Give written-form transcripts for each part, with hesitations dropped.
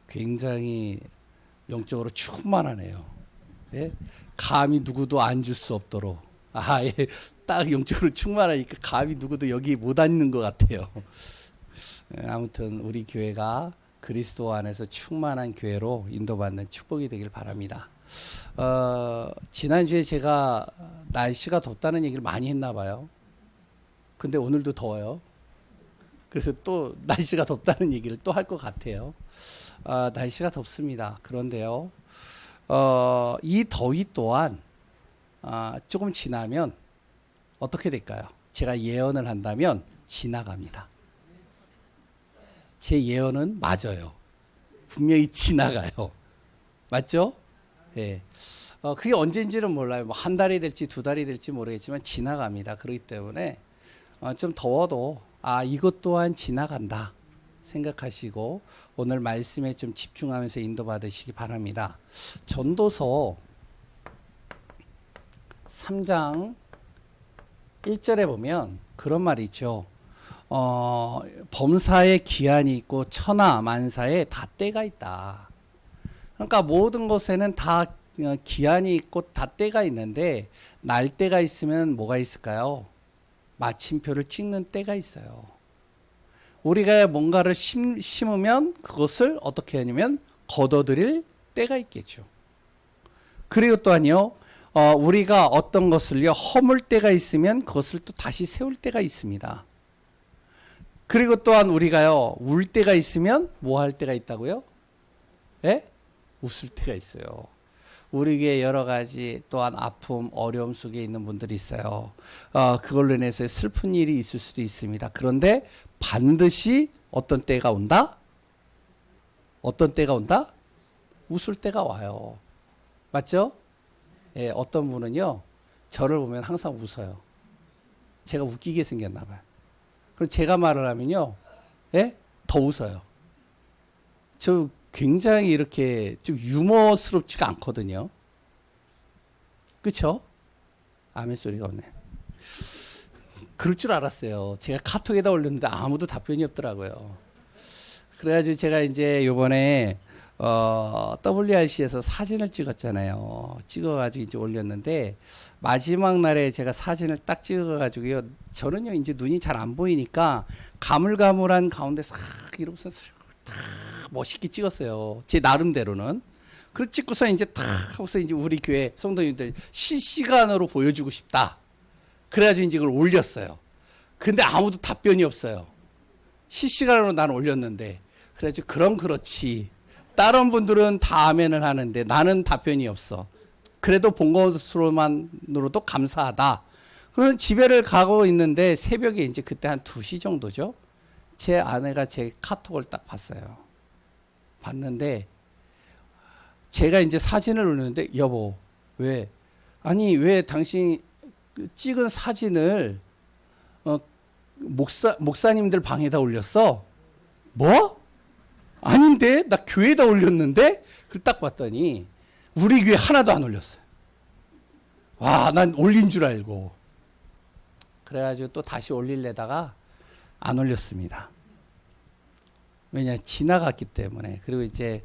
굉장히 영적으로 충만하네요. 예? 감히 누구도 앉을 수 없도록. 아, 예. 딱 영적으로 충만하니까 감히 누구도 여기 못 앉는 것 같아요. 예, 아무튼 우리 교회가 그리스도 안에서 충만한 교회로 인도받는 축복이 되길 바랍니다. 지난주에 제가 날씨가 덥다는 얘기를 많이 했나 봐요. 근데 오늘도 더워요. 그래서 또 날씨가 덥다는 얘기를 또 할 것 같아요. 날씨가 덥습니다. 그런데요, 이 더위 또한 조금 지나면 어떻게 될까요? 제가 예언을 한다면 지나갑니다. 제 예언은 맞아요. 분명히 지나가요. 맞죠? 예. 그게 언제인지는 몰라요. 뭐 한 달이 될지 두 달이 될지 모르겠지만 지나갑니다. 그렇기 때문에 좀 더워도 이것 또한 지나간다 생각하시고 오늘 말씀에 좀 집중하면서 인도받으시기 바랍니다. 전도서 3장 1절에 보면 그런 말이 있죠. 범사에 기한이 있고 천하 만사에 다 때가 있다. 그러니까 모든 것에는 다 기한이 있고 다 때가 있는데 날 때가 있으면 뭐가 있을까요? 마침표를 찍는 때가 있어요. 우리가 뭔가를 심으면 그것을 어떻게 하냐면 걷어들일 때가 있겠죠. 그리고 또한요, 우리가 어떤 것을요 허물 때가 있으면 그것을 또 다시 세울 때가 있습니다. 그리고 또한 우리가요 울 때가 있으면 뭐 할 때가 있다고요? 예? 웃을 때가 있어요. 우리에게 여러 가지 또한 아픔, 어려움 속에 있는 분들이 있어요. 그걸로 인해서 슬픈 일이 있을 수도 있습니다. 그런데 반드시 어떤 때가 온다? 어떤 때가 온다? 웃을 때가 와요. 맞죠? 예, 어떤 분은요, 저를 보면 항상 웃어요. 제가 웃기게 생겼나 봐요. 그럼 제가 말을 하면요, 예? 더 웃어요. 저 굉장히 이렇게 좀 유머스럽지가 않거든요. 그쵸? 아멘 소리가 없네. 그럴 줄 알았어요. 제가 카톡에다 올렸는데 아무도 답변이 없더라고요. 그래가지고 제가 이제 요번에 WRC에서 사진을 찍었잖아요. 찍어가지고 이제 올렸는데 마지막 날에 제가 사진을 딱 찍어가지고요. 저는요 이제 눈이 잘 안 보이니까 가물가물한 가운데 싹 이러면서 다 멋있게 찍었어요. 제 나름대로는. 그리고 찍고서 이제 탁 하고서 이제 우리 교회 성도님들 실시간으로 보여주고 싶다. 그래가지고 이제 그걸 올렸어요. 근데 아무도 답변이 없어요. 실시간으로 난 올렸는데. 그래가지고 그럼 그렇지. 다른 분들은 다 아멘을 하는데 나는 답변이 없어. 그래도 본 것으로만으로도 감사하다. 그러면 집에를 가고 있는데 새벽에 이제 그때 한 2시 정도죠. 제 아내가 제 카톡을 딱 봤어요. 봤는데 제가 이제 사진을 올렸는데 여보 왜 아니 왜 당신 찍은 사진을 목사님들 방에다 올렸어? 뭐? 아닌데 나 교회에다 올렸는데? 그걸 딱 봤더니 우리 교회 하나도 안 올렸어요. 와, 난 올린 줄 알고. 그래가지고 또 다시 올리려다가 안 올렸습니다. 왜냐 지나갔기 때문에. 그리고 이제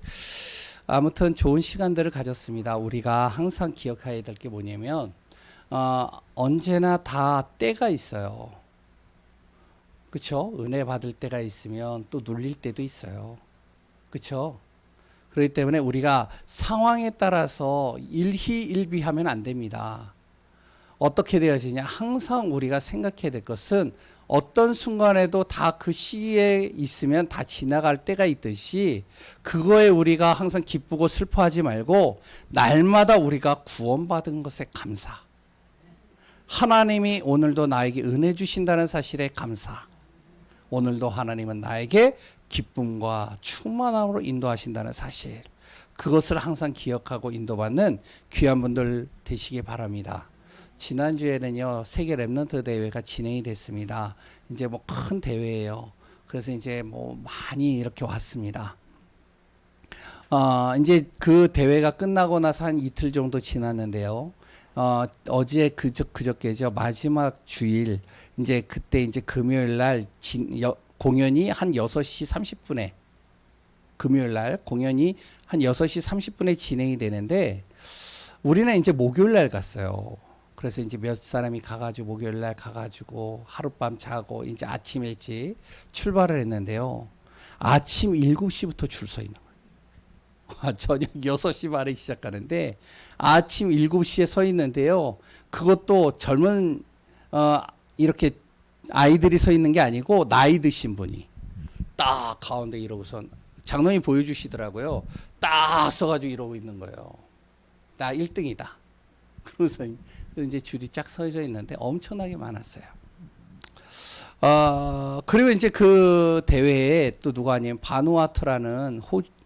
아무튼 좋은 시간들을 가졌습니다. 우리가 항상 기억해야 될 게 뭐냐면 언제나 다 때가 있어요. 그렇죠? 은혜 받을 때가 있으면 또 눌릴 때도 있어요. 그렇죠? 그렇기 때문에 우리가 상황에 따라서 일희일비하면 안 됩니다. 어떻게 되어지냐? 항상 우리가 생각해야 될 것은 어떤 순간에도 다 그 시기에 있으면 다 지나갈 때가 있듯이 그거에 우리가 항상 기쁘고 슬퍼하지 말고 날마다 우리가 구원받은 것에 감사. 하나님이 오늘도 나에게 은혜 주신다는 사실에 감사. 오늘도 하나님은 나에게 기쁨과 충만함으로 인도하신다는 사실. 그것을 항상 기억하고 인도받는 귀한 분들 되시기 바랍니다. 지난주에는요, 세계 랩넌트 대회가 진행이 됐습니다. 이제 뭐 큰 대회예요. 그래서 이제 뭐 많이 이렇게 왔습니다. 이제 그 대회가 끝나고 나서 한 이틀 정도 지났는데요. 어제 그저께죠. 마지막 주일, 이제 그때 이제 금요일 날 공연이 한 6시 30분에 금요일 날 공연이 한 6시 30분에 진행이 되는데 우리는 이제 목요일 날 갔어요. 그래서 이제 몇 사람이 가가지고 목요일 날 가가지고 하룻밤 자고 이제 아침 일찍 출발을 했는데요. 아침 7시부터 줄 서 있는 거예요. 저녁 6시 반에 시작하는데 아침 7시에 서 있는데요. 그것도 젊은 이렇게 아이들이 서 있는 게 아니고 나이 드신 분이 딱 가운데 이러고선 장로님 보여주시더라고요. 딱 서가지고 이러고 있는 거예요. 나 1등이다. 그러면서 이제 줄이 쫙 서져 있는데 엄청나게 많았어요. 그리고 이제 그 대회에 또 누가 아니면 바누아투라는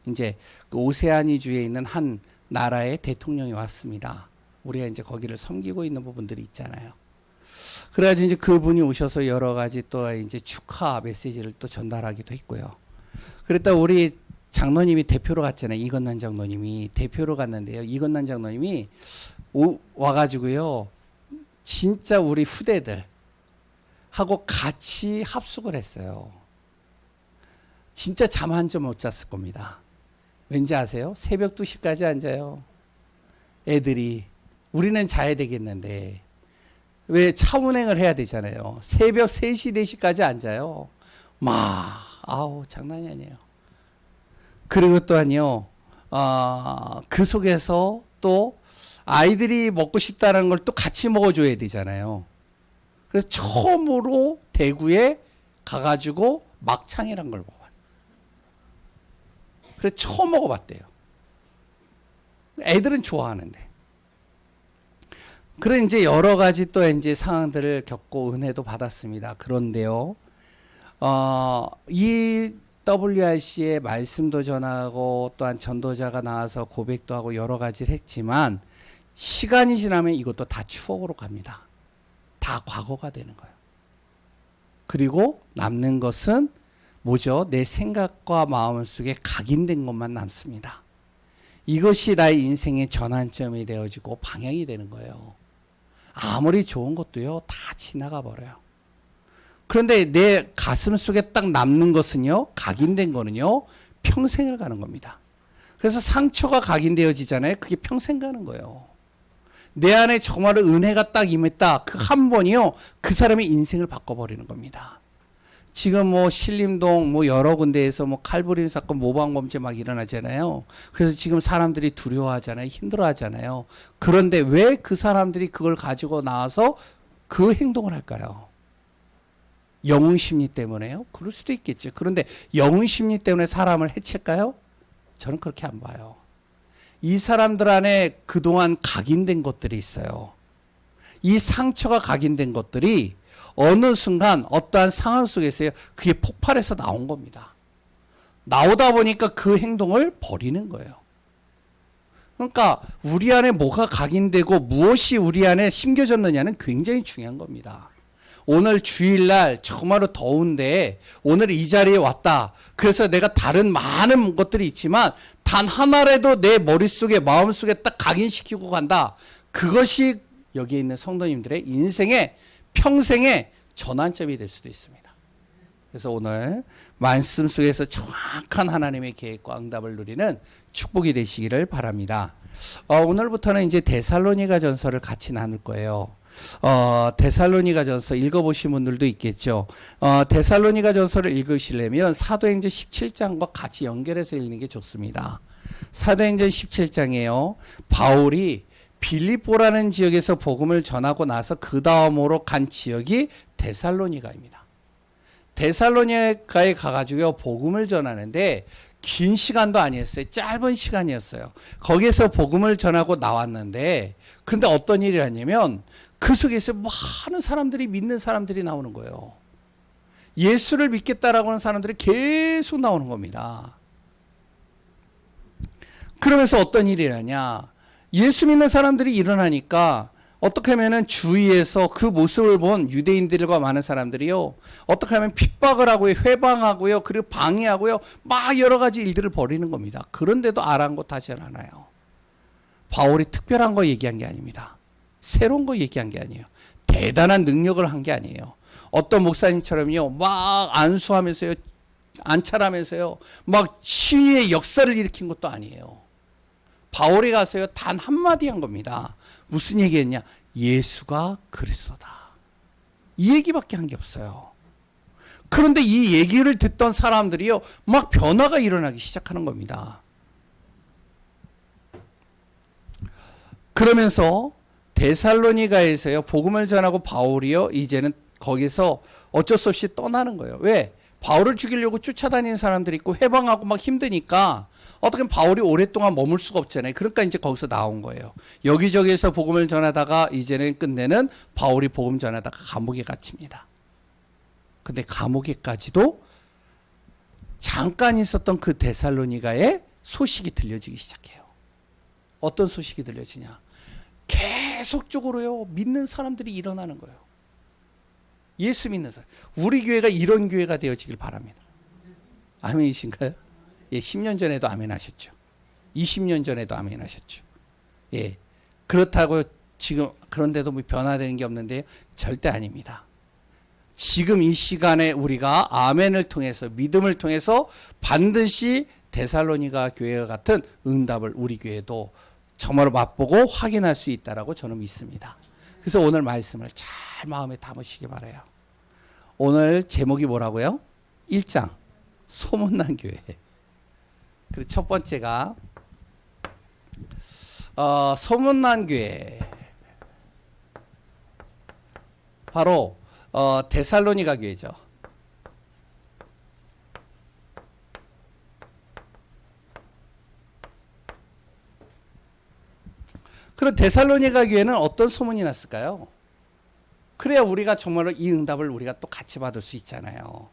이제 그 오세아니주에 있는 한 나라의 대통령이 왔습니다. 우리가 이제 거기를 섬기고 있는 부분들이 있잖아요. 그래가지고 이제 그분이 오셔서 여러 가지 또 이제 축하 메시지를 또 전달하기도 했고요. 그랬다 우리 장로님이 대표로 갔잖아요. 이건난 장로님이 대표로 갔는데요. 이건난 장로님이 와가지고요. 진짜 우리 후대들 하고 같이 합숙을 했어요. 진짜 잠 한 점 못 잤을 겁니다. 왠지 아세요? 새벽 2시까지 앉아요. 애들이. 우리는 자야 되겠는데 왜 차 운행을 해야 되잖아요. 새벽 3시, 4시까지 앉아요. 아우 장난이 아니에요. 그리고 또한요. 그 속에서 또 아이들이 먹고 싶다는 걸 또 같이 먹어줘야 되잖아요. 그래서 처음으로 대구에 가가지고 막창이란 걸 먹어요. 그래서 처음 먹어봤대요. 애들은 좋아하는데. 그런 이제 여러 가지 또 이제 상황들을 겪고 은혜도 받았습니다. 그런데요, 이 WRC의 말씀도 전하고 또한 전도자가 나와서 고백도 하고 여러 가지를 했지만 시간이 지나면 이것도 다 추억으로 갑니다. 다 과거가 되는 거예요. 그리고 남는 것은 뭐죠? 내 생각과 마음 속에 각인된 것만 남습니다. 이것이 나의 인생의 전환점이 되어지고 방향이 되는 거예요. 아무리 좋은 것도요, 다 지나가 버려요. 그런데 내 가슴 속에 딱 남는 것은요, 각인된 거는요, 평생을 가는 겁니다. 그래서 상처가 각인되어지잖아요. 그게 평생 가는 거예요. 내 안에 정말로 은혜가 딱 임했다. 그 한 번이요, 그 사람의 인생을 바꿔버리는 겁니다. 지금 뭐 신림동 뭐 여러 군데에서 뭐 칼부림 사건 모방범죄 막 일어나잖아요. 그래서 지금 사람들이 두려워하잖아요. 힘들어하잖아요. 그런데 왜 그 사람들이 그걸 가지고 나와서 그 행동을 할까요? 영웅 심리 때문에요? 그럴 수도 있겠죠. 그런데 영웅 심리 때문에 사람을 해칠까요? 저는 그렇게 안 봐요. 이 사람들 안에 그동안 각인된 것들이 있어요. 이 상처가 각인된 것들이 어느 순간 어떠한 상황 속에서요, 그게 폭발해서 나온 겁니다. 나오다 보니까 그 행동을 버리는 거예요. 그러니까 우리 안에 뭐가 각인되고 무엇이 우리 안에 심겨졌느냐는 굉장히 중요한 겁니다. 오늘 주일날 정말로 더운데 오늘 이 자리에 왔다. 그래서 내가 다른 많은 것들이 있지만 단 하나라도 내 머릿속에 마음속에 딱 각인시키고 간다. 그것이 여기에 있는 성도님들의 인생의 평생의 전환점이 될 수도 있습니다. 그래서 오늘 말씀 속에서 정확한 하나님의 계획과 응답을 누리는 축복이 되시기를 바랍니다. 오늘부터는 이제 데살로니가 전서를 같이 나눌 거예요. 데살로니가 전서 읽어보신 분들도 있겠죠. 데살로니가 전서를 읽으시려면 사도행전 17장과 같이 연결해서 읽는 게 좋습니다. 사도행전 17장에요. 바울이 빌립보라는 지역에서 복음을 전하고 나서 그 다음으로 간 지역이 데살로니가입니다. 데살로니가에 가가지고요, 복음을 전하는데 긴 시간도 아니었어요. 짧은 시간이었어요. 거기에서 복음을 전하고 나왔는데, 그런데 어떤 일이 아니면 그 속에서 많은 사람들이 믿는 사람들이 나오는 거예요. 예수를 믿겠다라고 하는 사람들이 계속 나오는 겁니다. 그러면서 어떤 일이 일어나냐? 예수 믿는 사람들이 일어나니까 어떻게 하면은 주위에서 그 모습을 본 유대인들과 많은 사람들이요, 어떻게 하면 핍박을 하고요, 회방하고요, 그리고 방해하고요, 막 여러 가지 일들을 벌이는 겁니다. 그런데도 아랑곳하지 않아요. 바울이 특별한 거 얘기한 게 아닙니다. 새로운 거 얘기한 게 아니에요. 대단한 능력을 한 게 아니에요. 어떤 목사님처럼요, 막 안수하면서요, 안차라면서요. 막 신유의 역사를 일으킨 것도 아니에요. 바울이 가서요. 단 한마디 한 겁니다. 무슨 얘기했냐? 예수가 그리스도다. 이 얘기밖에 한 게 없어요. 그런데 이 얘기를 듣던 사람들이요. 막 변화가 일어나기 시작하는 겁니다. 그러면서 데살로니가에서요. 복음을 전하고 바울이요. 이제는 거기서 어쩔 수 없이 떠나는 거예요. 왜? 바울을 죽이려고 쫓아다니는 사람들이 있고 해방하고 막 힘드니까 어떻게 바울이 오랫동안 머물 수가 없잖아요. 그러니까 이제 거기서 나온 거예요. 여기저기에서 복음을 전하다가 이제는 끝내는 바울이 복음 전하다가 감옥에 갇힙니다. 근데 감옥에까지도 잠깐 있었던 그 데살로니가의 소식이 들려지기 시작해요. 어떤 소식이 들려지냐? 계속적으로요. 믿는 사람들이 일어나는 거예요. 예수 믿는 사람. 우리 교회가 이런 교회가 되어지길 바랍니다. 아멘이신가요? 예, 10년 전에도 아멘 하셨죠. 20년 전에도 아멘 하셨죠. 예. 그렇다고 지금 그런데도 뭐 변화되는 게 없는데요. 절대 아닙니다. 지금 이 시간에 우리가 아멘을 통해서 믿음을 통해서 반드시 데살로니가 교회와 같은 응답을 우리 교회도 정말로 맛보고 확인할 수 있다라고 저는 믿습니다. 그래서 오늘 말씀을 잘 마음에 담으시기 바라요. 오늘 제목이 뭐라고요? 1장 소문난 교회. 그리고 첫 번째가 소문난 교회. 바로 데살로니가 교회죠. 그럼 데살로니가 교회는 어떤 소문이 났을까요? 그래야 우리가 정말로 이 응답을 우리가 또 같이 받을 수 있잖아요.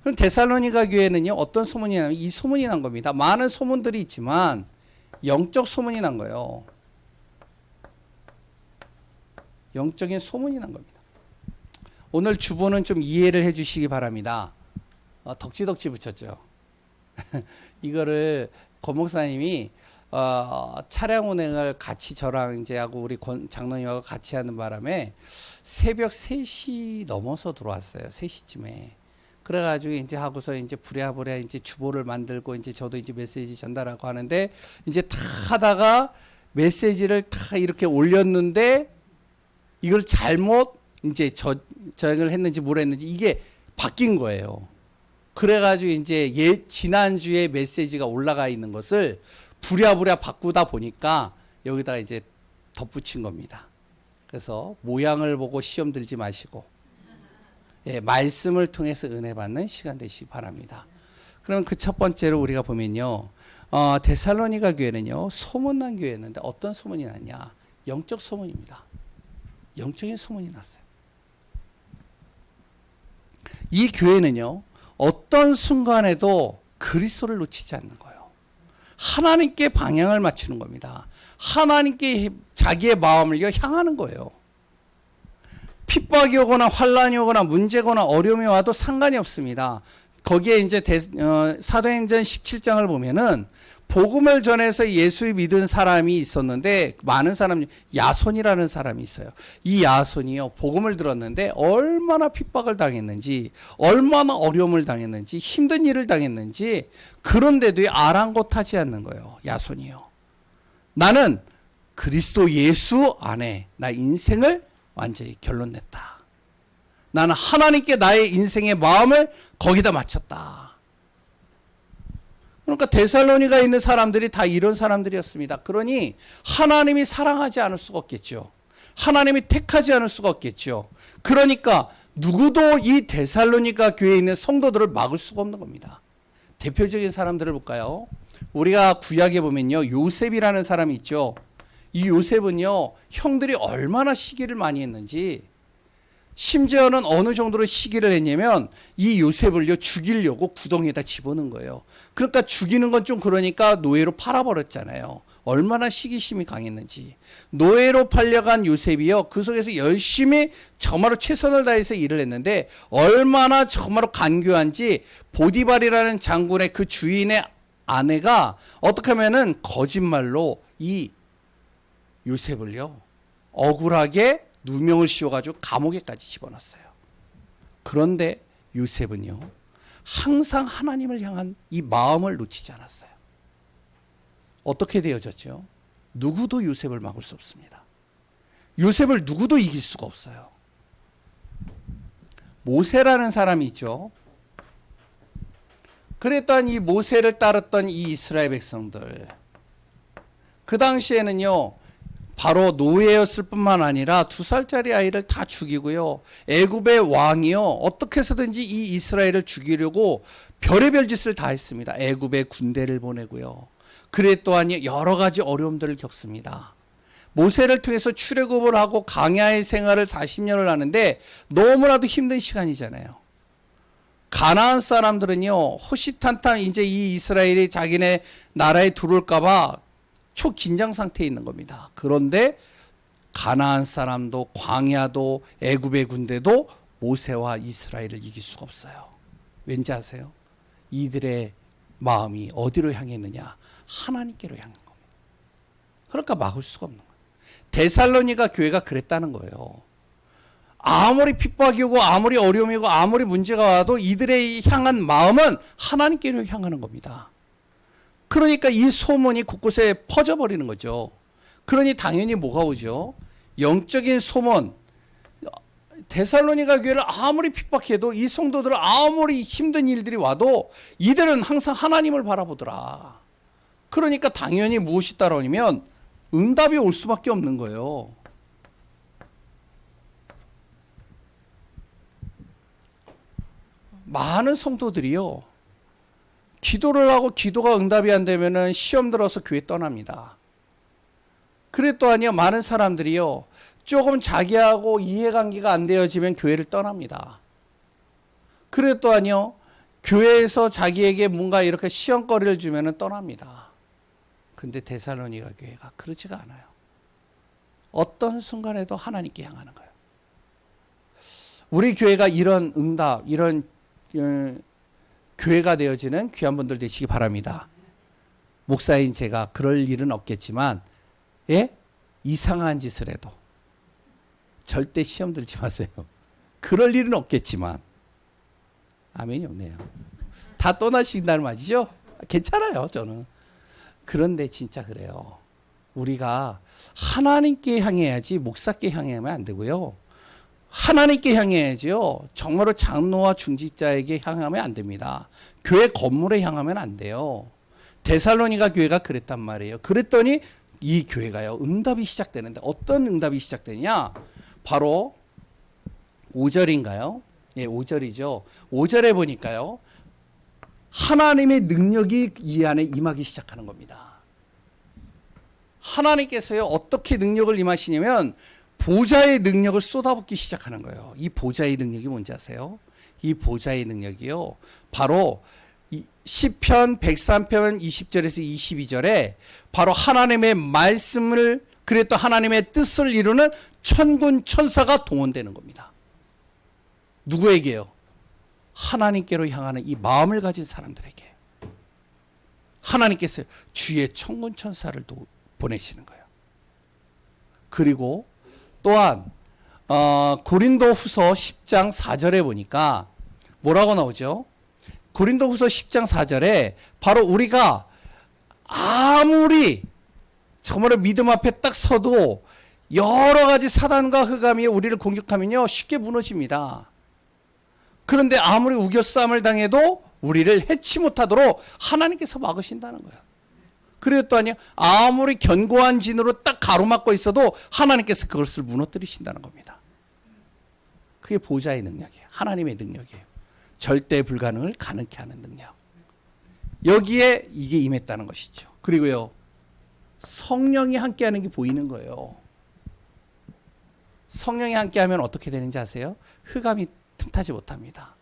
그럼 데살로니가 교회는요, 어떤 소문이 나면 이 소문이 난 겁니다. 많은 소문들이 있지만 영적 소문이 난 거예요. 영적인 소문이 난 겁니다. 오늘 주보는 좀 이해를 해 주시기 바랍니다. 덕지덕지 붙였죠. 이거를 권 목사님이 차량 운행을 같이 저랑 이제 하고 우리 장로님하고 같이 하는 바람에 새벽 3시 넘어서 들어왔어요. 3시쯤에. 그래가지고 이제 하고서 이제 부랴부랴 이제 주보를 만들고 이제 저도 이제 메시지 전달하고 하는데 이제 다 하다가 메시지를 다 이렇게 올렸는데 이걸 잘못 이제 저행을 했는지 뭘 했는지 이게 바뀐 거예요. 그래가지고 이제 지난주에 메시지가 올라가 있는 것을 부랴부랴 바꾸다 보니까 여기다가 이제 덧붙인 겁니다. 그래서 모양을 보고 시험 들지 마시고 예, 말씀을 통해서 은혜 받는 시간 되시기 바랍니다. 그럼 그 첫 번째로 우리가 보면요. 데살로니가 교회는요. 소문난 교회였는데 어떤 소문이 났냐. 영적 소문입니다. 영적인 소문이 났어요. 이 교회는요. 어떤 순간에도 그리스도를 놓치지 않는 거예요. 하나님께 방향을 맞추는 겁니다. 하나님께 자기의 마음을 향하는 거예요. 핍박이 오거나 환란이 오거나 문제거나 어려움이 와도 상관이 없습니다. 거기에 이제 사도행전 17장을 보면은 복음을 전해서 예수 믿은 사람이 있었는데 많은 사람 야손이라는 사람이 있어요. 이 야손이요 복음을 들었는데 얼마나 핍박을 당했는지 얼마나 어려움을 당했는지 힘든 일을 당했는지 그런데도 아랑곳하지 않는 거예요. 야손이요. 나는 그리스도 예수 안에 나 인생을 완전히 결론냈다. 나는 하나님께 나의 인생의 마음을 거기다 맞췄다. 그러니까 데살로니가 있는 사람들이 다 이런 사람들이었습니다. 그러니 하나님이 사랑하지 않을 수가 없겠죠. 하나님이 택하지 않을 수가 없겠죠. 그러니까 누구도 이 데살로니가 교회에 있는 성도들을 막을 수가 없는 겁니다. 대표적인 사람들을 볼까요? 우리가 구약에 보면요. 요셉이라는 사람이 있죠. 이 요셉은요. 형들이 얼마나 시기를 많이 했는지 심지어는 어느 정도로 시기를 했냐면 이 요셉을요 죽이려고 구덩이에다 집어넣은 거예요. 그러니까 죽이는 건 좀 그러니까 노예로 팔아버렸잖아요. 얼마나 시기심이 강했는지. 노예로 팔려간 요셉이요 그 속에서 열심히 정말로 최선을 다해서 일을 했는데 얼마나 정말로 간교한지 보디발이라는 장군의 그 주인의 아내가 어떻게 하면은 거짓말로 이 요셉을요 억울하게 누명을 씌워가지고 감옥에까지 집어넣었어요. 그런데 요셉은요 항상 하나님을 향한 이 마음을 놓치지 않았어요. 어떻게 되어졌죠? 누구도 요셉을 막을 수 없습니다. 요셉을 누구도 이길 수가 없어요. 모세라는 사람이 있죠. 그랬던 이 모세를 따랐던 이 이스라엘 백성들, 그 당시에는요 바로 노예였을 뿐만 아니라 2살짜리 아이를 다 죽이고요, 애굽의 왕이요 어떻게 해서든지 이 이스라엘을 죽이려고 별의별 짓을 다 했습니다. 애굽에 군대를 보내고요, 그래 또한 여러 가지 어려움들을 겪습니다. 모세를 통해서 출애굽을 하고 광야의 생활을 40년을 하는데 너무나도 힘든 시간이잖아요. 가나안 사람들은요 호시탄탄 이제 이 이스라엘이 자기네 나라에 들어올까봐 초긴장 상태에 있는 겁니다. 그런데 가나안 사람도 광야도 애굽의 군대도 모세와 이스라엘을 이길 수가 없어요. 왠지 아세요? 이들의 마음이 어디로 향했느냐? 하나님께로 향한 겁니다. 그러니까 막을 수가 없는 거예요. 데살로니가 교회가 그랬다는 거예요. 아무리 핍박이 오고 아무리 어려움이 오고 아무리 문제가 와도 이들의 향한 마음은 하나님께로 향하는 겁니다. 그러니까 이 소문이 곳곳에 퍼져버리는 거죠. 그러니 당연히 뭐가 오죠? 영적인 소문. 데살로니가 교회를 아무리 핍박해도 이 성도들은 아무리 힘든 일들이 와도 이들은 항상 하나님을 바라보더라. 그러니까 당연히 무엇이 따라오냐면 응답이 올 수밖에 없는 거예요. 많은 성도들이요 기도를 하고 기도가 응답이 안 되면은 시험 들어서 교회 떠납니다. 그래 또한요 많은 사람들이요 조금 자기하고 이해관계가 안 되어지면 교회를 떠납니다. 그래 또한요 교회에서 자기에게 뭔가 이렇게 시험거리를 주면은 떠납니다. 근데 데살로니가 교회가 그렇지가 않아요. 어떤 순간에도 하나님께 향하는 거예요. 우리 교회가 이런 응답, 이런 교회가 되어지는 귀한 분들 되시기 바랍니다. 목사인 제가 그럴 일은 없겠지만, 예? 이상한 짓을 해도 절대 시험 들지 마세요. 그럴 일은 없겠지만, 아멘이 없네요. 다 떠나신다는 말이죠? 괜찮아요, 저는. 그런데 진짜 그래요. 우리가 하나님께 향해야지 목사께 향하면 안 되고요. 하나님께 향해야지요. 정말로 장로와 중직자에게 향하면 안 됩니다. 교회 건물에 향하면 안 돼요. 데살로니가 교회가 그랬단 말이에요. 그랬더니 이 교회가요. 응답이 시작되는데 어떤 응답이 시작되냐? 바로 5절인가요? 예, 5절이죠. 5절에 보니까요. 하나님의 능력이 이 안에 임하기 시작하는 겁니다. 하나님께서요. 어떻게 능력을 임하시냐면 보좌의 능력을 쏟아붓기 시작하는 거예요. 이 보좌의 능력이 뭔지 아세요? 이 보좌의 능력이요. 바로 시편 103편 20절에서 22절에 바로 하나님의 말씀을 그래 또 하나님의 뜻을 이루는 천군 천사가 동원되는 겁니다. 누구에게요? 하나님께로 향하는 이 마음을 가진 사람들에게 하나님께서 주의 천군 천사를 보내시는 거예요. 그리고 또한 고린도 후서 10장 4절에 보니까 뭐라고 나오죠? 고린도 후서 10장 4절에 바로 우리가 아무리 정말로 믿음 앞에 딱 서도 여러 가지 사단과 흑암이 우리를 공격하면요 쉽게 무너집니다. 그런데 아무리 우겨싸움을 당해도 우리를 해치 못하도록 하나님께서 막으신다는 거예요. 그리고 또 아니요 아무리 견고한 진으로 딱 가로막고 있어도 하나님께서 그것을 무너뜨리신다는 겁니다. 그게 보좌의 능력이에요. 하나님의 능력이에요. 절대 불가능을 가능케 하는 능력. 여기에 이게 임했다는 것이죠. 그리고요 성령이 함께하는 게 보이는 거예요. 성령이 함께하면 어떻게 되는지 아세요? 흑암이 틈타지 못합니다.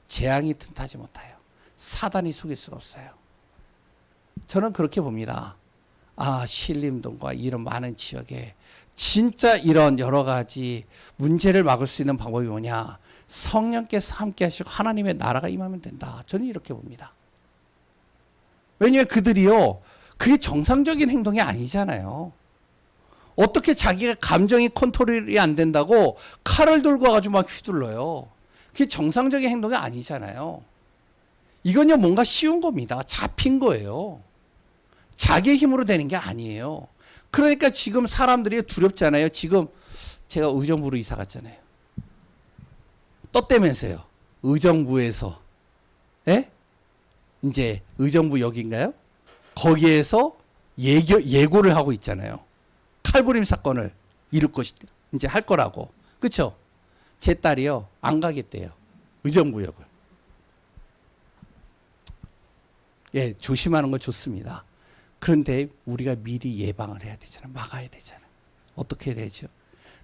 재앙이 틈타지 못해요. 사단이 속일 수가 없어요. 저는 그렇게 봅니다. 신림동과 이런 많은 지역에 진짜 이런 여러 가지 문제를 막을 수 있는 방법이 뭐냐? 성령께서 함께 하시고 하나님의 나라가 임하면 된다. 저는 이렇게 봅니다. 왜냐하면 그들이요. 그게 정상적인 행동이 아니잖아요. 어떻게 자기가 감정이 컨트롤이 안 된다고 칼을 들고 와가지고 막 휘둘러요. 그게 정상적인 행동이 아니잖아요. 이건요 뭔가 쉬운 겁니다. 잡힌 거예요. 자기의 힘으로 되는 게 아니에요. 그러니까 지금 사람들이 두렵잖아요. 지금 제가 의정부로 이사 갔잖아요. 떴다면서요. 의정부에서 예? 이제 의정부역인가요? 거기에서 예고를 하고 있잖아요. 칼부림 사건을 이룰 것이 이제 할 거라고. 그렇죠? 제 딸이요 안 가겠대요. 의정부역을. 예, 조심하는 건 좋습니다. 그런데 우리가 미리 예방을 해야 되잖아요. 막아야 되잖아요. 어떻게 해야 되죠?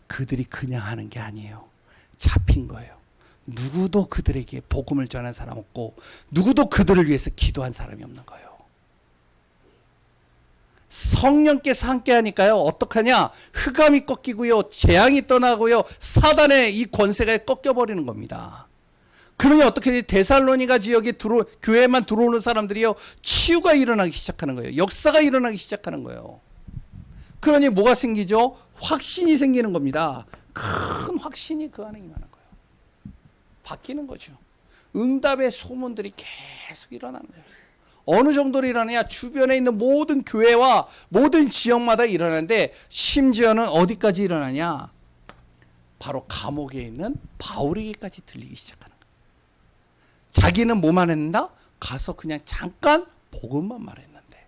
그들이 그냥 하는 게 아니에요. 잡힌 거예요. 누구도 그들에게 복음을 전한 사람 없고 누구도 그들을 위해서 기도한 사람이 없는 거예요. 성령께서 함께 하니까요. 어떡하냐? 흑암이 꺾이고요. 재앙이 떠나고요. 사단의 이 권세가 꺾여버리는 겁니다. 그러니 어떻게 데살로니가 지역에 교회만 들어오는 사람들이요. 치유가 일어나기 시작하는 거예요. 역사가 일어나기 시작하는 거예요. 그러니 뭐가 생기죠? 확신이 생기는 겁니다. 큰 확신이 그 안에 임하는 거예요. 바뀌는 거죠. 응답의 소문들이 계속 일어나는 거예요. 어느 정도로 일어나냐? 주변에 있는 모든 교회와 모든 지역마다 일어나는데 심지어는 어디까지 일어나냐? 바로 감옥에 있는 바울에게까지 들리기 시작하는 거예요. 자기는 뭐만 했나? 가서 그냥 잠깐 복음만 말했는데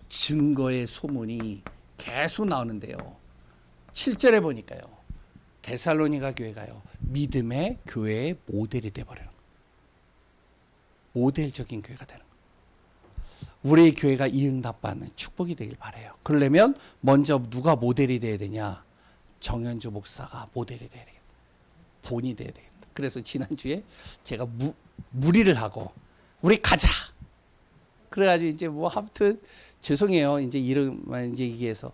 증거의 소문이 계속 나오는데요. 7절에 보니까요. 데살로니가 교회가요. 믿음의 교회의 모델이 되어버려요. 모델적인 교회가 되는 거예요. 우리 교회가 이 응답받는 축복이 되길 바라요. 그러려면 먼저 누가 모델이 돼야 되냐? 정현주 목사가 모델이 돼야 되겠다. 본이 돼야 되겠다. 그래서 지난주에 제가 무리를 하고 우리 가자. 그래가지고 이제 뭐 아무튼 죄송해요. 이제 이름만 이제 얘기해서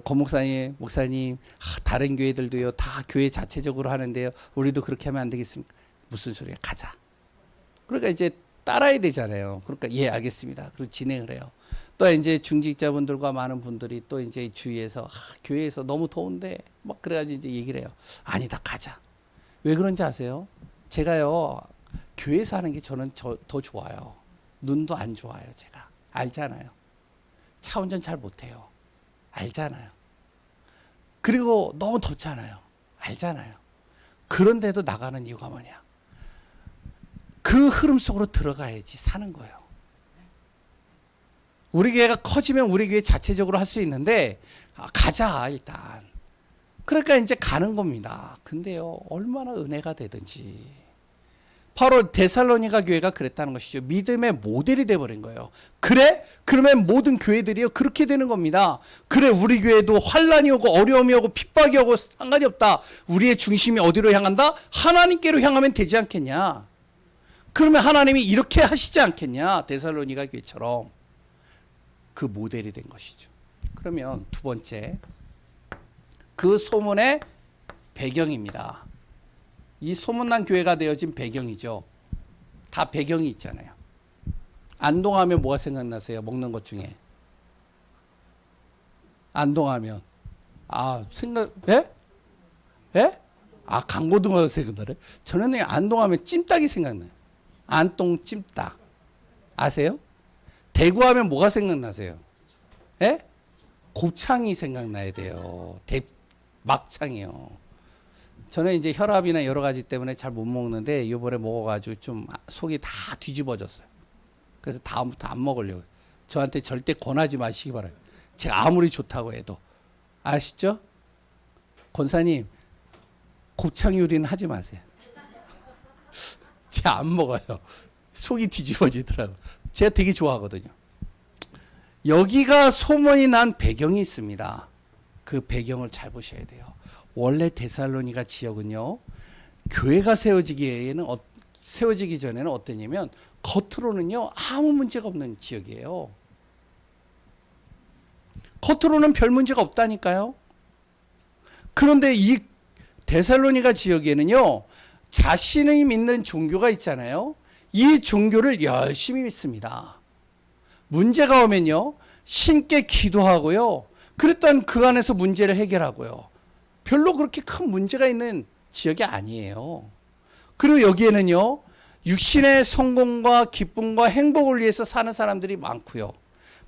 권 목사님 다른 교회들도요 다 교회 자체적으로 하는데요. 우리도 그렇게 하면 안 되겠습니까? 무슨 소리야? 가자. 그러니까 이제 따라야 되잖아요. 그러니까 예 알겠습니다. 그리고 진행을 해요. 또 이제 중직자분들과 많은 분들이 또 이제 주위에서 교회에서 너무 더운데 막 그래가지고 이제 얘기를 해요. 아니다 가자. 왜 그런지 아세요? 제가요 교회에서 하는 게 저는 더 좋아요. 눈도 안 좋아요. 제가 알잖아요. 차 운전 잘 못해요. 알잖아요. 그리고 너무 덥잖아요. 알잖아요. 그런데도 나가는 이유가 뭐냐? 그 흐름 속으로 들어가야지 사는 거예요. 우리 교회가 커지면 우리 교회 자체적으로 할 수 있는데 가자 일단. 그러니까 이제 가는 겁니다. 근데요 얼마나 은혜가 되든지. 바로 데살로니가 교회가 그랬다는 것이죠. 믿음의 모델이 되어버린 거예요. 그래? 그러면 모든 교회들이요 그렇게 되는 겁니다. 그래 우리 교회도 환란이 오고 어려움이 오고 핍박이 오고 상관이 없다. 우리의 중심이 어디로 향한다? 하나님께로 향하면 되지 않겠냐. 그러면 하나님이 이렇게 하시지 않겠냐. 데살로니가 교회처럼. 그 모델이 된 것이죠. 그러면 두 번째 그 소문의 배경입니다. 이 소문난 교회가 되어진 배경이죠. 다 배경이 있잖아요. 안동하면 뭐가 생각나세요? 먹는 것 중에. 안동하면 예? 예? 강고등어 생각나요? 저는 안동하면 찜닭이 생각나요. 안동 찜닭. 아세요? 대구하면 뭐가 생각나세요? 예? 곱창이 생각나야 돼요. 막창이요. 저는 이제 혈압이나 여러 가지 때문에 잘 못 먹는데 이번에 먹어가지고 좀 속이 다 뒤집어졌어요. 그래서 다음부터 안 먹으려고. 저한테 절대 권하지 마시기 바라요. 제가 아무리 좋다고 해도. 아시죠? 권사님 곱창 요리는 하지 마세요. 제가 안 먹어요. 속이 뒤집어지더라고요. 제가 되게 좋아하거든요. 여기가 소문이 난 배경이 있습니다. 그 배경을 잘 보셔야 돼요. 원래 데살로니가 지역은요. 교회가 세워지기 전에는 어땠냐면 겉으로는요. 아무 문제가 없는 지역이에요. 겉으로는 별 문제가 없다니까요. 그런데 이 데살로니가 지역에는요. 자신이 믿는 종교가 있잖아요. 이 종교를 열심히 믿습니다. 문제가 오면요. 신께 기도하고요. 그랬더니 그 안에서 문제를 해결하고요. 별로 그렇게 큰 문제가 있는 지역이 아니에요. 그리고 여기에는요, 육신의 성공과 기쁨과 행복을 위해서 사는 사람들이 많고요.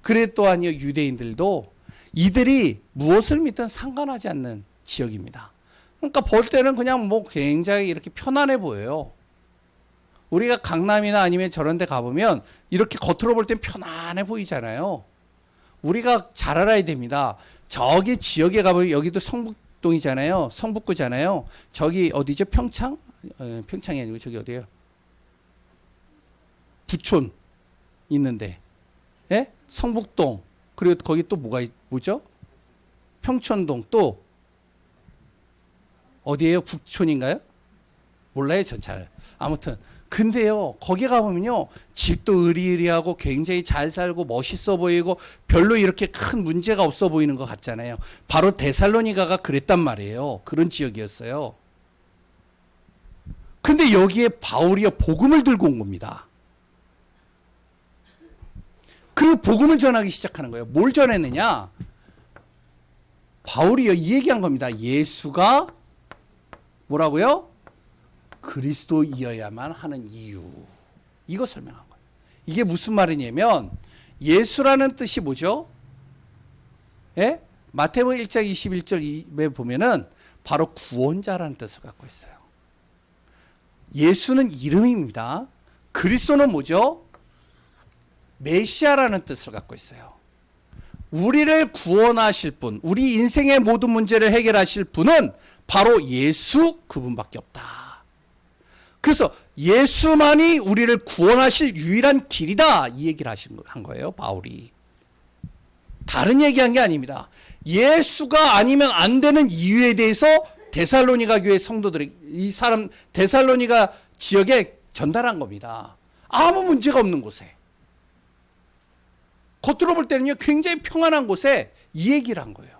그래 또한요, 유대인들도 이들이 무엇을 믿든 상관하지 않는 지역입니다. 그러니까 볼 때는 그냥 뭐 굉장히 이렇게 편안해 보여요. 우리가 강남이나 아니면 저런 데 가보면 이렇게 겉으로 볼 땐 편안해 보이잖아요. 우리가 잘 알아야 됩니다. 저기 지역에 가보면 여기도 성북동이잖아요. 성북구잖아요. 저기 어디죠? 평창? 평창이 아니고 저기 어디예요? 부촌 있는데, 예? 성북동. 그리고 거기 또 뭐죠? 평촌동. 또 어디예요? 북촌인가요? 몰라요, 전 잘. 아무튼 근데요, 거기 가보면요, 집도 으리으리하고 굉장히 잘 살고 멋있어 보이고 별로 이렇게 큰 문제가 없어 보이는 것 같잖아요. 바로 데살로니가가 그랬단 말이에요. 그런 지역이었어요. 근데 여기에 바울이요, 복음을 들고 온 겁니다. 그리고 복음을 전하기 시작하는 거예요. 뭘 전했느냐? 바울이요, 이 얘기한 겁니다. 예수가 뭐라고요? 그리스도이어야만 하는 이유. 이거 설명한 거예요. 이게 무슨 말이냐면, 예수라는 뜻이 뭐죠? 예? 마태복음 1장 21절에 보면은 바로 구원자라는 뜻을 갖고 있어요. 예수는 이름입니다. 그리스도는 뭐죠? 메시아라는 뜻을 갖고 있어요. 우리를 구원하실 분, 우리 인생의 모든 문제를 해결하실 분은 바로 예수 그분밖에 없다. 그래서 예수만이 우리를 구원하실 유일한 길이다, 이 얘기를 한 거예요, 바울이. 다른 얘기한 게 아닙니다. 예수가 아니면 안 되는 이유에 대해서 데살로니가 교회 성도들이, 이 사람 데살로니가 지역에 전달한 겁니다. 아무 문제가 없는 곳에, 겉으로 볼 때는요, 굉장히 평안한 곳에 이 얘기를 한 거예요.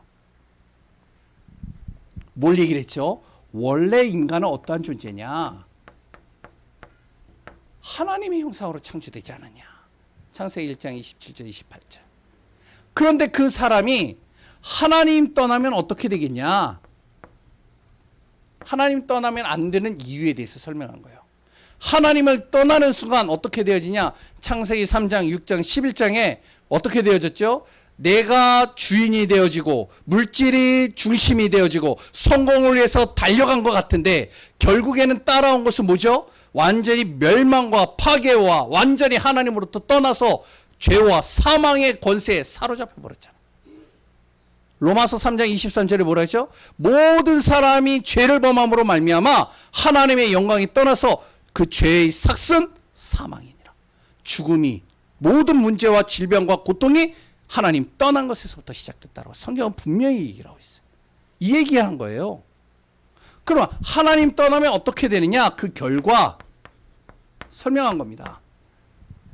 뭘 얘기를 했죠? 원래 인간은 어떠한 존재냐? 하나님의 형상으로 창조되지 않았냐? 창세기 1장 27절 28절. 그런데 그 사람이 하나님 떠나면 어떻게 되겠냐? 하나님 떠나면 안 되는 이유에 대해서 설명한 거예요. 하나님을 떠나는 순간 어떻게 되어지냐? 창세기 3장 6장 11장에 어떻게 되어졌죠? 내가 주인이 되어지고 물질이 중심이 되어지고 성공을 위해서 달려간 것 같은데 결국에는 따라온 것은 뭐죠? 완전히 멸망과 파괴와 완전히 하나님으로부터 떠나서 죄와 사망의 권세에 사로잡혀 버렸잖아요. 로마서 3장 23절에 뭐라 했죠? 모든 사람이 죄를 범함으로 말미암아 하나님의 영광이 떠나서 그 죄의 삭은 사망이니라. 죽음이, 모든 문제와 질병과 고통이 하나님 떠난 것에서부터 시작됐다고 성경은 분명히 얘기를 하고 있어요. 이 얘기하는 거예요. 그럼 하나님 떠나면 어떻게 되느냐? 그 결과 설명한 겁니다.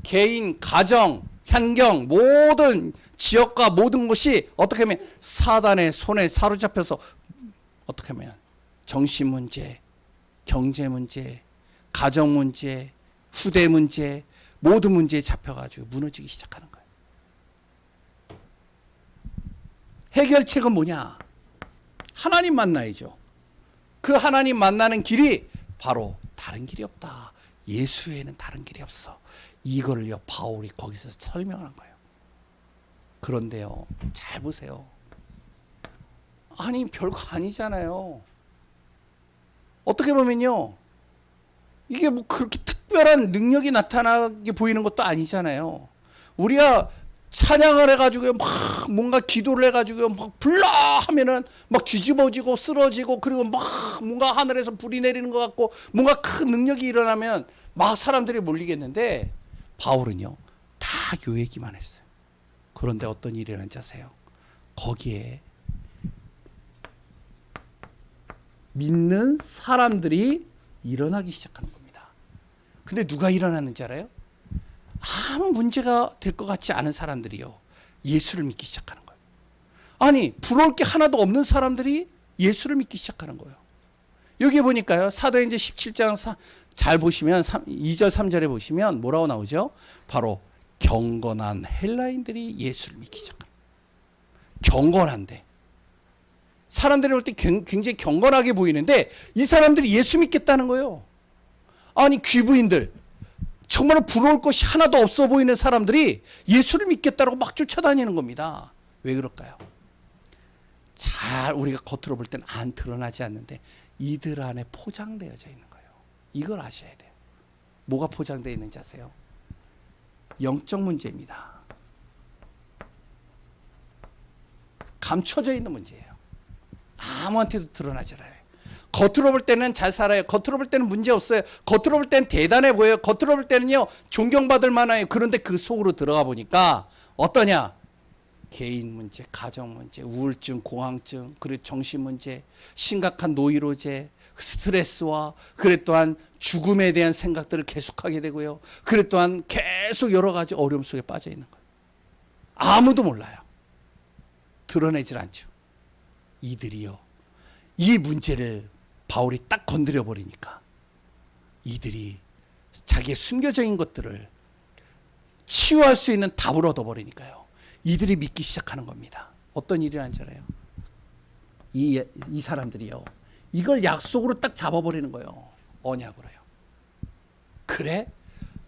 개인, 가정, 환경, 모든 지역과 모든 곳이 어떻게 하면 사단의 손에 사로잡혀서 어떻게 하면 정신 문제, 경제 문제, 가정 문제, 후대 문제, 모든 문제에 잡혀가지고 무너지기 시작하는 거예요. 해결책은 뭐냐? 하나님 만나야죠. 그 하나님 만나는 길이 바로 다른 길이 없다. 예수 외에는 다른 길이 없어. 이거를요, 바울이 거기서 설명하는 거예요. 그런데요, 잘 보세요. 아니, 별거 아니잖아요. 어떻게 보면요, 이게 뭐 그렇게 특별한 능력이 나타나게 보이는 것도 아니잖아요. 우리가 찬양을 해가지고 막 뭔가 기도를 해가지고 막 불러 하면은 막 뒤집어지고 쓰러지고 그리고 막 뭔가 하늘에서 불이 내리는 것 같고 뭔가 큰 능력이 일어나면 막 사람들이 몰리겠는데 바울은요, 다 요 얘기만 했어요. 그런데 어떤 일이 일어난지 아세요? 거기에 믿는 사람들이 일어나기 시작하는 겁니다. 근데 누가 일어났는지 알아요? 아무 문제가 될 것 같지 않은 사람들이요, 예수를 믿기 시작하는 거예요. 아니, 부러울 게 하나도 없는 사람들이 예수를 믿기 시작하는 거예요. 여기 보니까요, 사도행전 17장 잘 보시면 2절 3절에 보시면 뭐라고 나오죠? 바로 경건한 헬라인들이 예수를 믿기 시작합니다. 경건한데 사람들이 볼 때 굉장히 경건하게 보이는데 이 사람들이 예수 믿겠다는 거예요. 아니 귀부인들, 정말 부러울 것이 하나도 없어 보이는 사람들이 예수를 믿겠다고 막 쫓아다니는 겁니다. 왜 그럴까요? 잘 우리가 겉으로 볼 때는 안 드러나지 않는데 이들 안에 포장되어져 있는 거예요. 이걸 아셔야 돼요. 뭐가 포장되어 있는지 아세요? 영적 문제입니다. 감춰져 있는 문제예요. 아무한테도 드러나지 않아요. 겉으로 볼 때는 잘 살아요. 겉으로 볼 때는 문제 없어요. 겉으로 볼 때는 대단해 보여요. 겉으로 볼 때는요 존경받을 만해요. 그런데 그 속으로 들어가 보니까 어떠냐? 개인 문제, 가정 문제, 우울증, 공황증, 그리고 정신 문제, 심각한 노이로제, 스트레스와 그래 또한 죽음에 대한 생각들을 계속하게 되고요. 그래 또한 계속 여러 가지 어려움 속에 빠져 있는 거예요. 아무도 몰라요. 드러내질 않죠. 이들이요. 이 문제를 바울이 딱 건드려 버리니까 이들이 자기의 숨겨져 있는 것들을 치유할 수 있는 답을 얻어 버리니까요. 이들이 믿기 시작하는 겁니다. 어떤 일이라는지 알아요? 이 사람들이요. 이걸 약속으로 딱 잡아버리는 거예요. 언약으로요. 그래?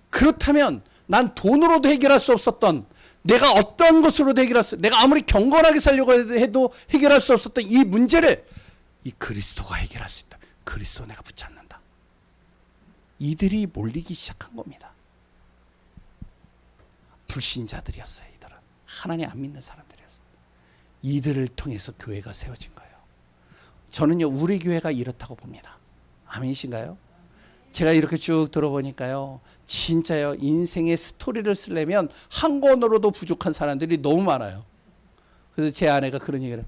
그렇다면 난 돈으로도 해결할 수 없었던, 내가 어떤 것으로도 해결할 수, 내가 아무리 경건하게 살려고 해도 해결할 수 없었던 이 문제를 이 그리스도가 해결할 수 있다. 그리스도 내가 붙잡는다. 이들이 몰리기 시작한 겁니다. 불신자들이었어요. 이들은 하나님 안 믿는 사람들이었어요. 이들을 통해서 교회가 세워진 거예요. 저는요 우리 교회가 이렇다고 봅니다. 아멘이신가요? 제가 이렇게 쭉 들어보니까요 진짜요 인생의 스토리를 쓰려면 한 권으로도 부족한 사람들이 너무 많아요. 그래서 제 아내가 그런 얘기를,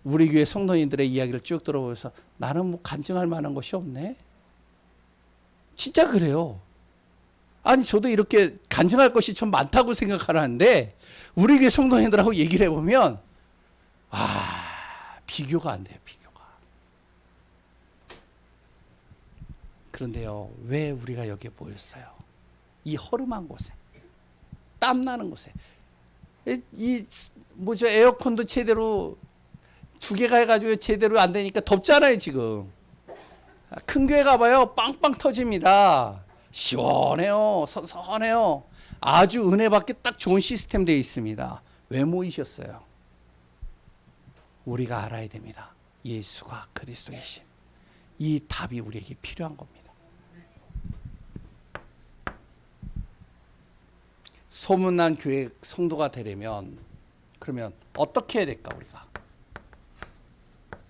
우리 교회 성도님들의 이야기를 쭉 들어보면서 나는 뭐 간증할 만한 것이 없네. 진짜 그래요. 아니 저도 이렇게 간증할 것이 좀 많다고 생각하는데 우리 교회 성도님들하고 얘기를 해보면 비교가 안 돼요. 비교가. 그런데요 왜 우리가 여기에 모였어요? 이 허름한 곳에, 땀나는 곳에, 이 뭐죠 에어컨도 제대로 2개가 해가지고 제대로 안 되니까 덥잖아요 지금. 큰 교회 가봐요 빵빵 터집니다. 시원해요. 선선해요. 아주 은혜 받기 딱 좋은 시스템 되어 있습니다. 왜 모이셨어요? 우리가 알아야 됩니다. 예수가 그리스도이신 이 답이 우리에게 필요한 겁니다. 소문난 교회 성도가 되려면 그러면 어떻게 해야 될까 우리가?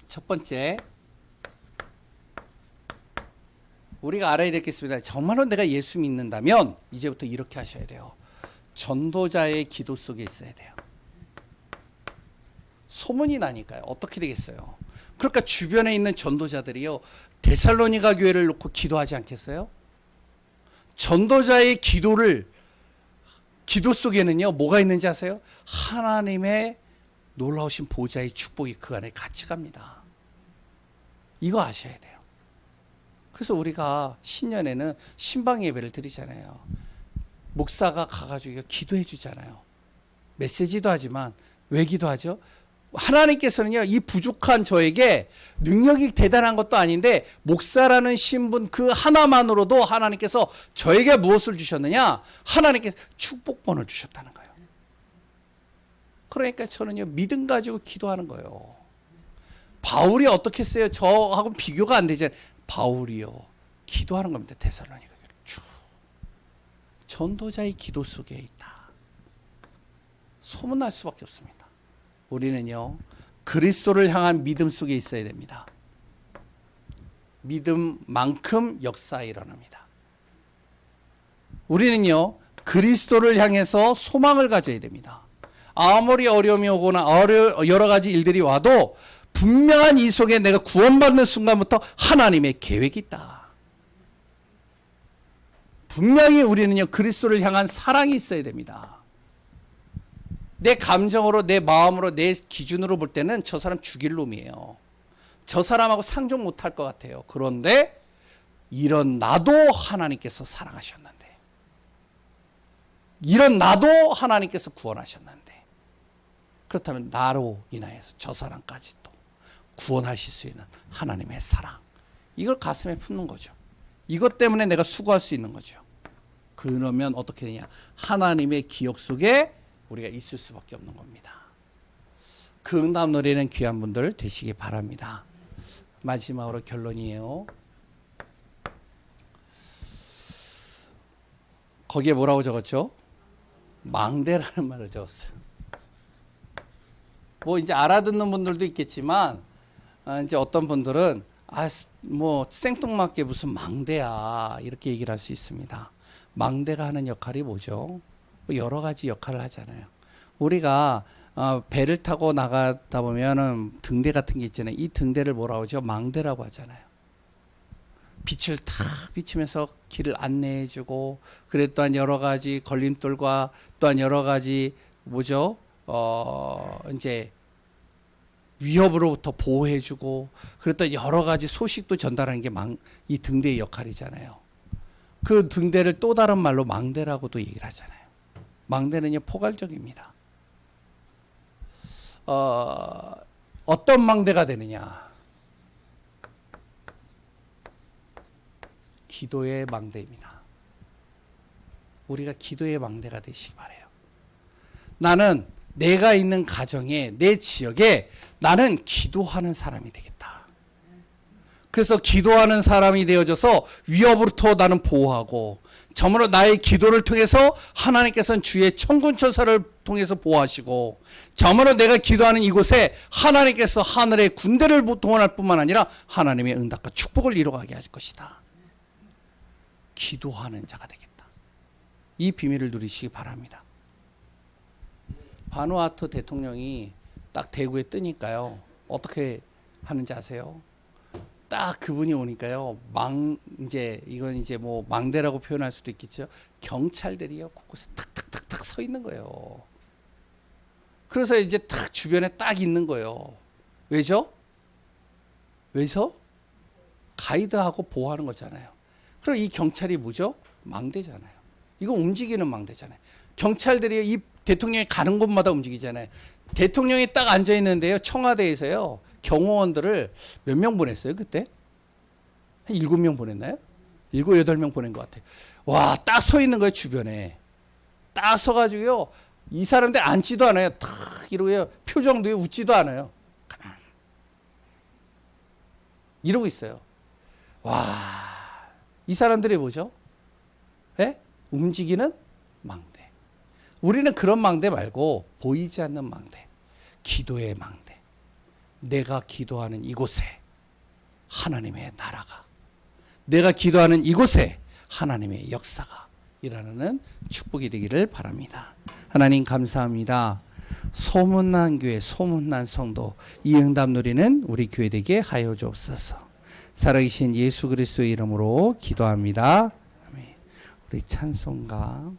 첫 번째 우리가 알아야 되겠습니다. 정말로 내가 예수 믿는다면 이제부터 이렇게 하셔야 돼요. 전도자의 기도 속에 있어야 돼요. 소문이 나니까요. 어떻게 되겠어요? 그러니까 주변에 있는 전도자들이요. 데살로니가 교회를 놓고 기도하지 않겠어요? 전도자의 기도 속에는요. 뭐가 있는지 아세요? 하나님의 놀라우신 보좌의 축복이 그 안에 같이 갑니다. 이거 아셔야 돼요. 그래서 우리가 신년에는 신방 예배를 드리잖아요. 목사가 가가지고 기도해 주잖아요. 메시지도 하지만 왜 기도하죠? 하나님께서는요 이 부족한 저에게 능력이 대단한 것도 아닌데 목사라는 신분 그 하나만으로도 하나님께서 저에게 무엇을 주셨느냐? 하나님께서 축복권을 주셨다는 거예요. 그러니까 저는요 믿음 가지고 기도하는 거예요. 바울이 어떻게 했어요? 저하고 비교가 안 되잖아요. 바울이요 기도하는 겁니다. 데살로니가 쭉 전도자의 기도 속에 있다. 소문날 수밖에 없습니다. 우리는요 그리스도를 향한 믿음 속에 있어야 됩니다. 믿음만큼 역사 일어납니다. 우리는요 그리스도를 향해서 소망을 가져야 됩니다. 아무리 어려움이 오거나 여러 가지 일들이 와도 분명한 이 속에 내가 구원받는 순간부터 하나님의 계획이 있다. 분명히 우리는요 그리스도를 향한 사랑이 있어야 됩니다. 내 감정으로 내 마음으로 내 기준으로 볼 때는 저 사람 죽일 놈이에요. 저 사람하고 상종 못할 것 같아요. 그런데 이런 나도 하나님께서 사랑하셨는데, 이런 나도 하나님께서 구원하셨는데, 그렇다면 나로 인하여서 저 사람까지 또 구원하실 수 있는 하나님의 사랑, 이걸 가슴에 품는 거죠. 이것 때문에 내가 수고할 수 있는 거죠. 그러면 어떻게 되냐? 하나님의 기억 속에 우리가 있을 수밖에 없는 겁니다. 그 응답 노래는 귀한 분들 되시기 바랍니다. 마지막으로 결론이에요. 거기에 뭐라고 적었죠? 망대라는 말을 적었어요. 뭐 이제 알아듣는 분들도 있겠지만 이제 어떤 분들은 뭐 생뚱맞게 무슨 망대야 이렇게 얘기를 할 수 있습니다. 망대가 하는 역할이 뭐죠? 여러 가지 역할을 하잖아요. 우리가 배를 타고 나가다 보면은 등대 같은 게 있잖아요. 이 등대를 뭐라고 하죠? 망대라고 하잖아요. 빛을 탁 비추면서 길을 안내해주고, 그래 또한 여러 가지 걸림돌과 또한 여러 가지 뭐죠? 이제 위협으로부터 보호해주고, 그래 또 여러 가지 소식도 전달하는 게 이 등대의 역할이잖아요. 그 등대를 또 다른 말로 망대라고도 얘기를 하잖아요. 망대는요 포괄적입니다. 어떤 망대가 되느냐? 기도의 망대입니다. 우리가 기도의 망대가 되시기 바라요. 나는 내가 있는 가정에, 내 지역에 나는 기도하는 사람이 되겠다. 그래서 기도하는 사람이 되어져서 위협으로부터 나는 보호하고, 저물어 나의 기도를 통해서 하나님께서는 주의 천군천사를 통해서 보호하시고, 저물어 내가 기도하는 이곳에 하나님께서 하늘의 군대를 동원할 뿐만 아니라 하나님의 응답과 축복을 이루어가게 할 것이다. 기도하는 자가 되겠다. 이 비밀을 누리시기 바랍니다. 바누아투 대통령이 딱 대구에 뜨니까요, 어떻게 하는지 아세요? 딱 그분이 오니까요, 이제 이건 이제 뭐 망대라고 표현할 수도 있겠죠. 경찰들이요 곳곳에 탁탁탁탁 서 있는 거예요. 그래서 이제 딱 주변에 딱 있는 거예요. 왜죠? 왜서? 가이드하고 보호하는 거잖아요. 그럼 이 경찰이 뭐죠? 망대잖아요. 이거 움직이는 망대잖아요. 경찰들이 이 대통령이 가는 곳마다 움직이잖아요. 대통령이 딱 앉아 있는데요, 청와대에서요, 경호원들을 몇 명 보냈어요, 그때? 한 7명 보냈나요? 7, 8명 보낸 것 같아요. 와, 딱 서 있는 거예요, 주변에. 딱 서가지고요, 이 사람들 앉지도 않아요. 탁 이러고요, 표정도 웃지도 않아요. 가만. 이러고 있어요. 와, 이 사람들이 뭐죠? 예? 움직이는 망대. 우리는 그런 망대 말고 보이지 않는 망대, 기도의 망대. 내가 기도하는 이곳에 하나님의 나라가, 내가 기도하는 이곳에 하나님의 역사가 일어나는 축복이 되기를 바랍니다. 하나님 감사합니다. 소문난 교회, 소문난 성도, 이 응답 누리는 우리 교회 되게 하여 주옵소서. 살아계신 예수 그리스도의 이름으로 기도합니다. 아멘. 우리 찬송가